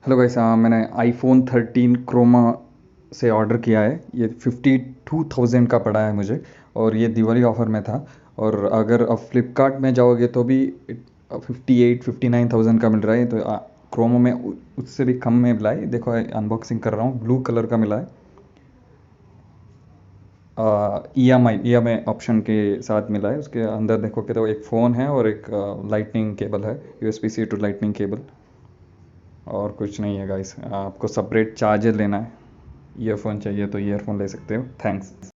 Hello guys, मैंने iPhone 13 Croma से order किया है। ये 52,000 का पड़ा है मुझे, और ये दिवाली ऑफर में था। और अगर अब फ्लिपकार्ट में जाओगे तो भी 58-59,000 का मिल रहा है। तो क्रोमा में उससे भी कम में मिला है। देखो, अनबॉक्सिंग कर रहा हूँ, ब्लू कलर का मिला है। ई एम आई ऑप्शन के साथ मिला है। उसके अंदर देखोगे तो एक फ़ोन है और एक लाइटनिंग केबल है, USB-C टू लाइटनिंग केबल। और कुछ नहीं है गाइस, आपको सेपरेट चार्जर लेना है। ईयरफोन चाहिए तो ईयरफोन ले सकते हो। थैंक्स।